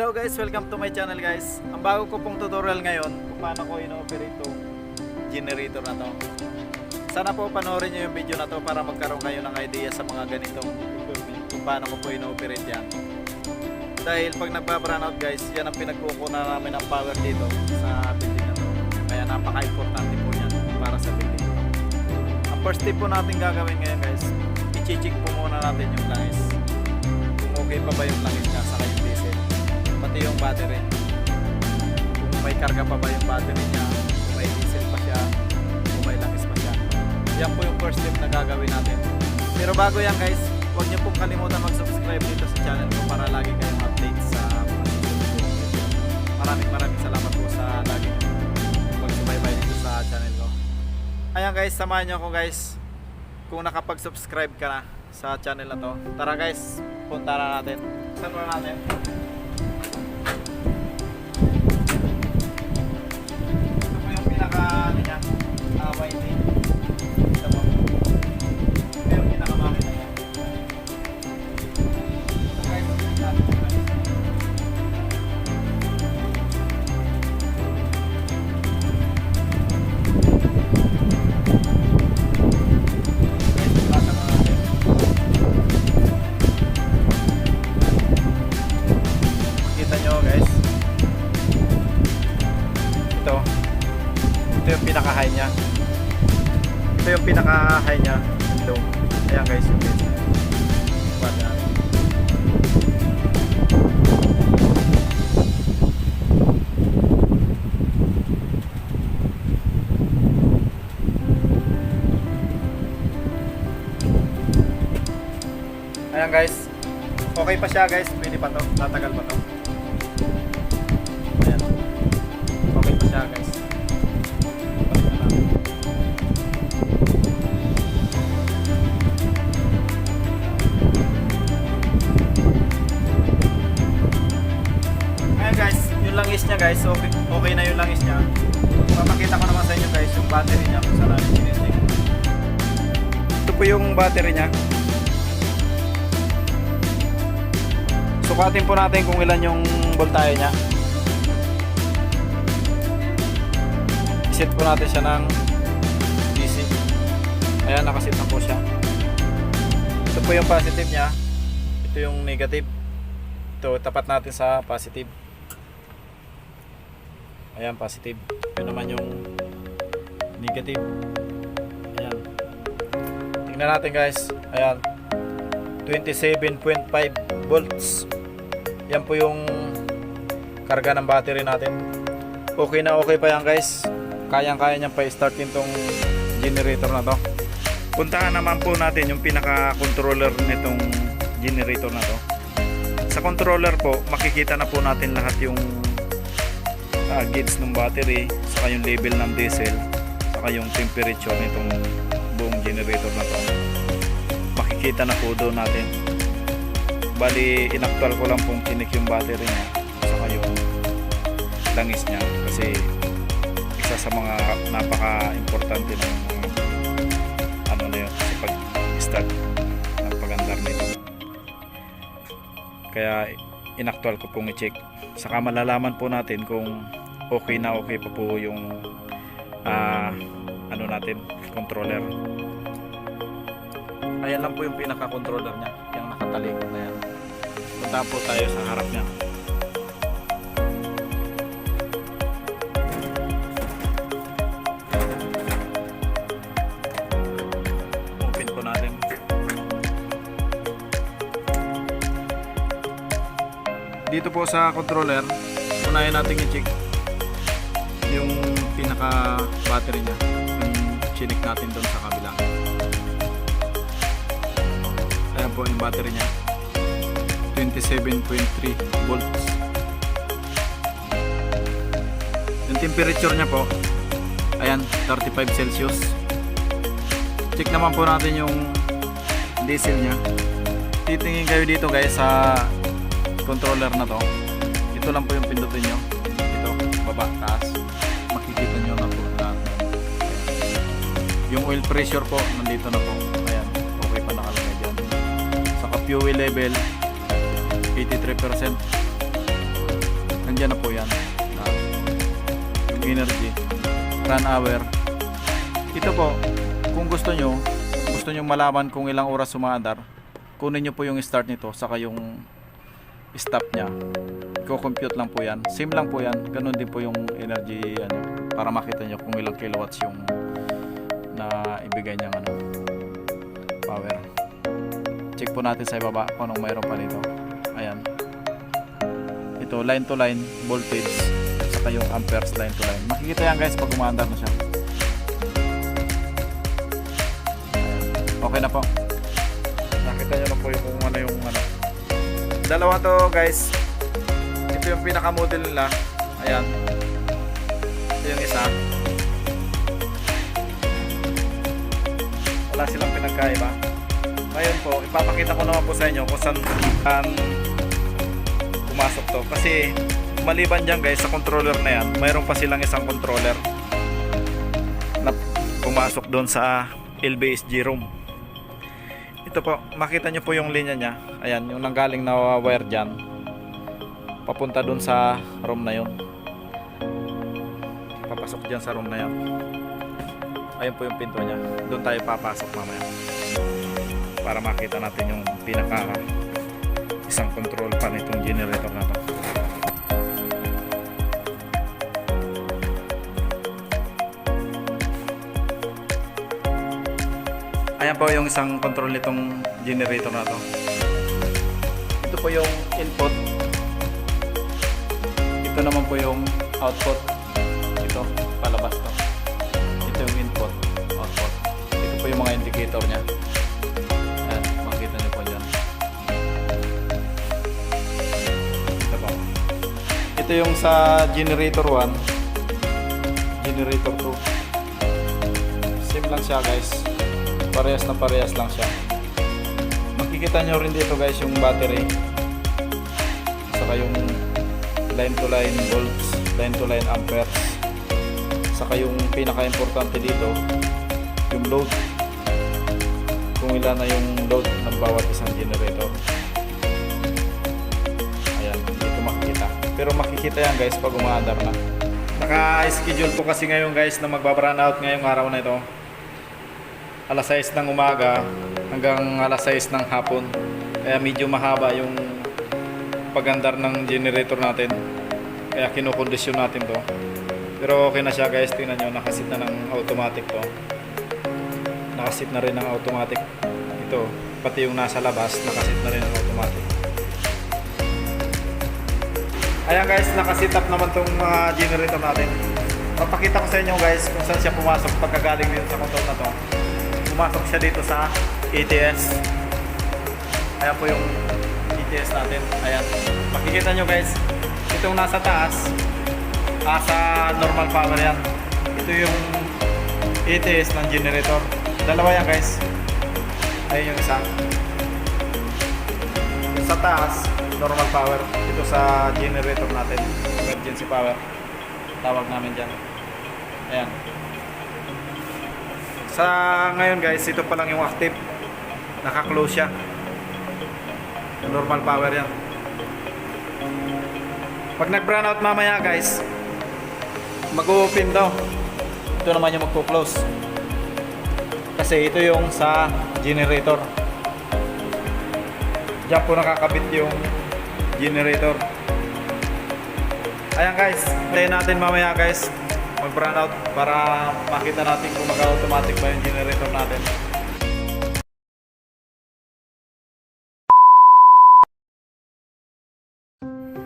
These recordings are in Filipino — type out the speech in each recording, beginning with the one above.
Hello guys, welcome to my channel guys. Ang bago ko pong tutorial ngayon kung paano ko ino-operate itong generator na to. Sana po panoorin nyo yung video na to para magkaroon kayo ng idea sa mga ganitong equipment kung paano ko po ino-operate yan. Dahil pag nagpa-brownout guys, yan ang pinagkukunan namin ng power dito sa building na to. Kaya napaka-importante po yan para sa building na to. Ang first step po natin gagawin ngayon guys, i-check po muna natin yung langis. Kung okay pa ba yung langis niya saka yung diesel. Pati yung battery, kung may karga pa ba yung battery niya, kung may diesel pa siya, kung may langis pa siya. Yan po yung first step na gagawin natin. Pero bago yan guys, huwag niyo pong kalimutan mag-subscribe dito sa channel ko para lagi kayong update sa mga video. Maraming salamat po sa lagi pagsubaybay dito sa channel ko. Ayan guys, samahan niyo ako guys kung nakapag-subscribe ka na sa channel na to. Tara guys, punta na natin. Saan na natin? Winding. Ito po. Ito yung pinakamakina niya. Ito guys, makita nyo guys. Ito yung pinaka-high niya. Ito yung pinaka-high niya. Ito. Ayan guys, yung base niya. Ayan guys. Okay pa siya guys. Pwede pa to. Tatagal pa to. Ayan. Okay pa siya guys. Langis niya guys, okay na yung langis niya. Papakita ko naman sa inyo guys yung battery niya kung saan natin sinisig. Ito po yung battery niya. Sukatin po natin kung ilan yung voltahe niya. Iset po natin siya ng DC. Ayan, nakaset na po siya. Ito po yung positive niya. Ito yung negative. Ito, tapat natin sa positive. Ayan, positive. Ito naman yung negative. Ayan. Tingnan natin guys. Ayan. 27.5 volts. Yan po yung karga ng battery natin. Okay na okay pa yan guys. Kayang-kaya niyang pa-startin tong generator na to. Puntahan naman po natin yung pinaka-controller nitong generator na to. Sa controller po, makikita na po natin lahat yung gauge ng battery, saka yung level ng diesel, saka yung temperature nitong buong generator na to. Makikita na po doon natin. Bali, inaktual ko lang pong tinik yung battery niya, saka yung langis niya, kasi isa sa mga napaka-importante ng ano na yun, kasi pag-start ng pag-andar nito. Kaya inaktual ko pong i-check. Saka malalaman po natin kung okay na okay pa po yung ano natin, controller. Ayan lang po yung pinaka-controller niya, yung nakatalikod na yan. Punta po tayo sa harap niya. Open po natin. Dito po sa controller, unahin natin i-check yung pinaka battery niya, yung chinik natin doon sa kabila. Ayan po yung battery niya, 27.3 volts. Yung temperature niya po, ayan, 35 Celsius. Check naman po natin yung diesel niya. Titingin kayo dito guys sa controller na to. Ito lang po yung pindutin nyo. Ito, baba, taas. Makikita nyo na po lahat. Yung oil pressure po, nandito na po. Ayan, okay pa nakalagay dyan. Saka fuel level, 83%. Nandiyan na po yan. Yung energy. Run hour. Ito po, kung gusto nyo malaman kung ilang oras sumaandar, kunin nyo po yung start nito, saka yung stop nya. I-compute lang po yan. Same lang po yan. Ganun din po yung energy para makita nyo kung ilang kilowatts yung na ibigay niyang power. Check po natin sa ibaba kung anong mayroon pa dito. Ayan. Ito, line to line voltage, saka yung amperes line to line. Makikita yan guys pag umaandar na siya. Okay na po. Nakita nyo na po yung kung ano yung dalawa to guys. Ito yung pinaka model nila. Ayan. Ito yung isa. Wala silang pinagkaiba. Ngayon po, ipapakita ko naman po sa inyo kung saan pumasok to. Kasi maliban dyan guys sa controller na yan, mayroon pa silang isang controller na pumasok doon sa LBSG room. Ito po, makita nyo po yung linya nya. Ayan, yung nanggaling na wire dyan papunta doon sa room na yun. Papasok dyan sa room na yan. Ayan po yung pinto nya. Doon tayo papasok mamaya para makita natin yung pinaka isang control pa nitong generator na to. Ayan po yung isang control nitong generator na to. Ito po yung input. Ito naman po yung output. Ito, palabas to. Ito yung input, output. Ito po yung mga indicator nya. Ayan, makikita nyo po dyan. Ito po. Ito yung sa generator 1, generator 2. Same lang siya guys. Parehas na parehas lang siya. Makikita nyo rin dito guys yung battery, saka yung line to line volts, line to line amperes, saka yung pinaka importante dito yung load, kung ilan na yung load ng bawat isang generator. Ayan, dito makikita. Pero makikita yan guys pag umaandar na. Naka-schedule po kasi ngayon guys na magbabrun out ngayong araw na ito, alas 6 ng umaga hanggang alas 6 ng hapon. Kaya medyo mahaba yung pagandar ng generator natin. Kaya kinukondisyon natin to. Pero okay na siya guys. Tingnan nyo, nakasit na ng automatic to. Nakasit na rin ng automatic. Ito, pati yung nasa labas, nakasit na rin ng automatic. Ayan guys, nakasit up naman tong generator natin. Papakita ko sa inyo guys kung saan siya pumasok pagkagaling dito sa control na to. Pumasok siya dito sa ETS. Ayan po yung ETS natin. Ayan. Makikita nyo guys, itong nasa taas, sa normal power yan. Ito yung ETS ng generator. Dalawa yan guys. Ayan yung isa. Sa taas, normal power. Ito sa generator natin. Emergency power. Tawag namin dyan. Ayan. Sa ngayon guys, ito pa lang yung active. Naka-close siya. Normal power yan. Pag nag-brown out mamaya guys, mag-open daw. Ito naman yung magpo-close. Kasi ito yung sa generator. Diyan po nakakabit yung generator. Ayan guys, hintayin natin mamaya guys mag-brown out para makita natin kung mag-automatic ba yung generator natin.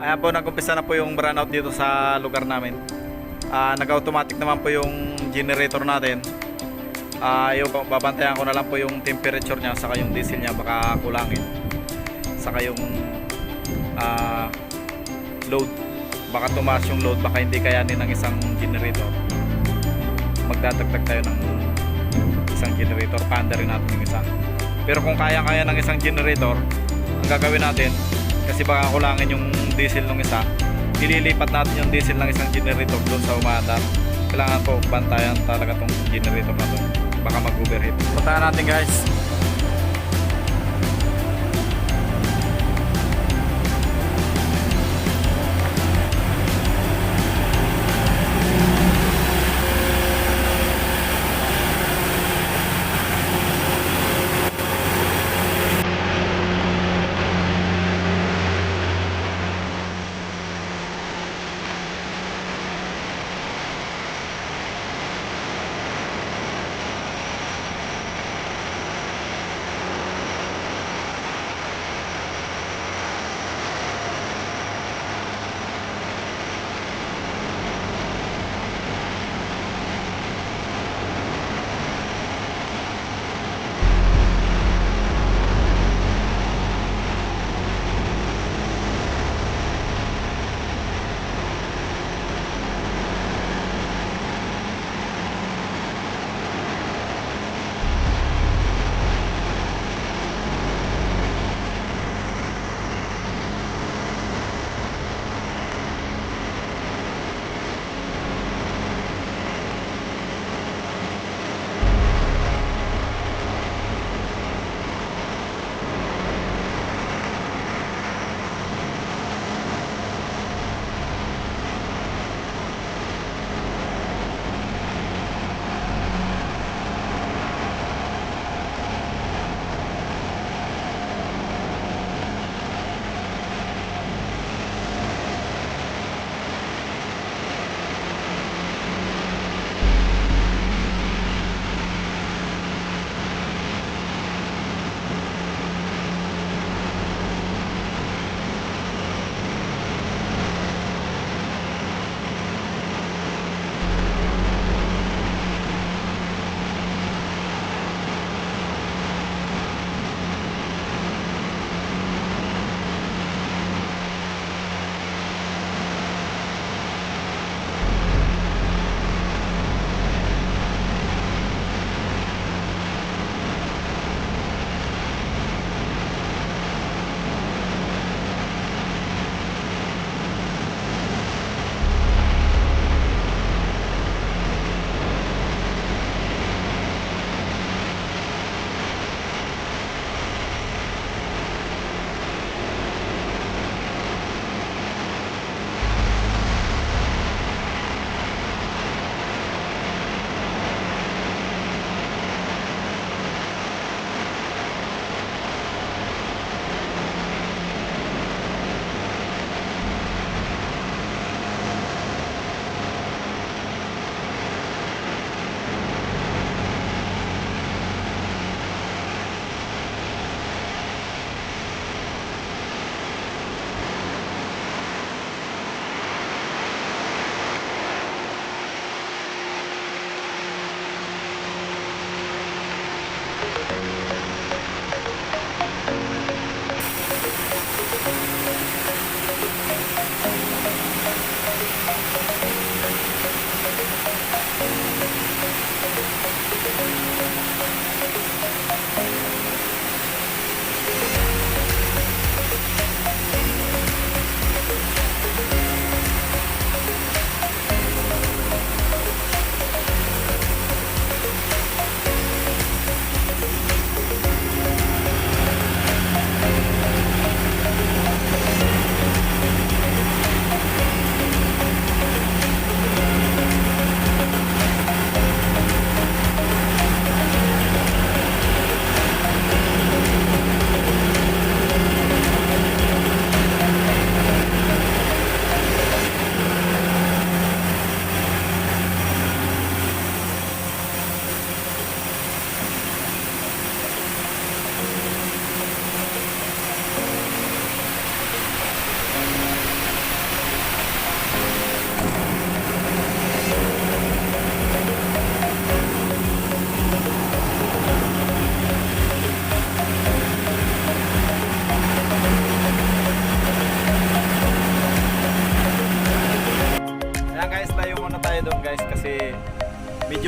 Ayan po, nag-umpisa na po yung brown out dito sa lugar namin. Nag-automatic naman po yung generator natin. Yung babantayan ko na lang po yung temperature nya, saka yung diesel nya baka kulangin, saka yung load, baka tumaas yung load, baka hindi kayanin ng isang generator. Magdadagdag tayo ng isang generator, panda rin natin yung isa. Pero kung kaya-kaya ng isang generator, ang gagawin natin, kasi baka kulangin yung diesel ng isa, ililipat natin yung diesel ng isang generator doon sa umaandar. Kailangan po bantayan talaga tong generator na to, baka mag-overheat. Puntahan natin guys.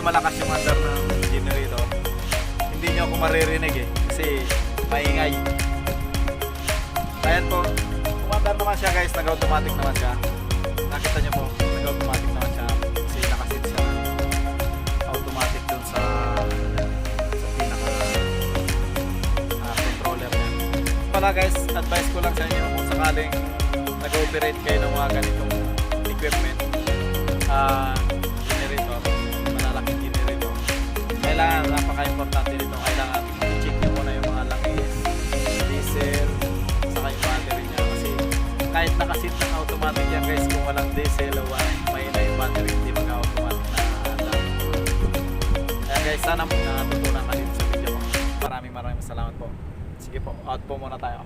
malakas yung andar ng generator, hindi nyo ako maririnig eh, kasi maingay. Ayan po, umandar naman siya guys, nag-automatic naman siya. Nakita nyo po, nag-automatic naman siya kasi nakasit siya automatic dun sa pinaka controller niya. Pala guys, advice ko lang sa inyo kung sakaling nag-operate kayo ng mga ganitong equipment, generator, malalaking generator, kailangan, napaka-importante nito, kailangan i-check nyo muna yung mga langis, diesel, saka yung battery niya, kasi kahit nakasit ng automatic yan guys, kung walang diesel o may na yung battery, hindi mag-automatic na andar. Kaya guys, sana natutunan ka dito sa video ko. Maraming salamat po. Sige po, out po muna tayo.